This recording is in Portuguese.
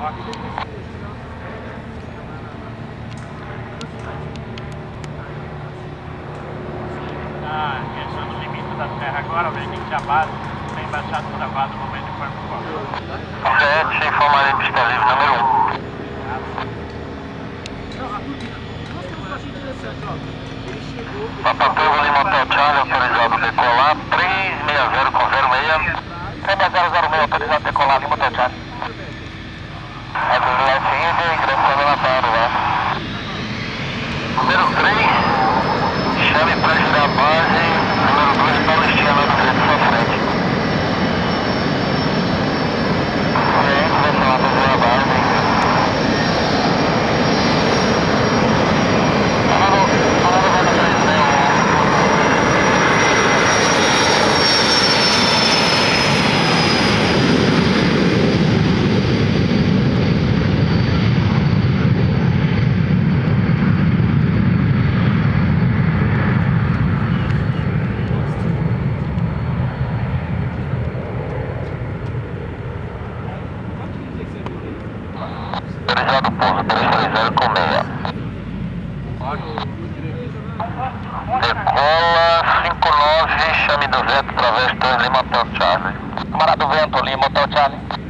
Ah, questão do limite da terra agora, vem que a base tem baixado toda a base no momento de forma forte. 7, informaria pista livre número 1. Papatango Lima Hotel Charlie, autorizado a decolar, 360 com 06. 3006, autorizado a decolar, Lima Hotel Charlie. É do left India, ingressando na barra. Número 3, chame para girar a base, número 2, Palestina, lá do frente, sua frente. Frente, vai chamar para girar a base. Autorizado pouso, 330 com 6. Decola 59, chame do vento através de Lima Hotel Charlie. Camarada do vento, Lima Hotel Charlie.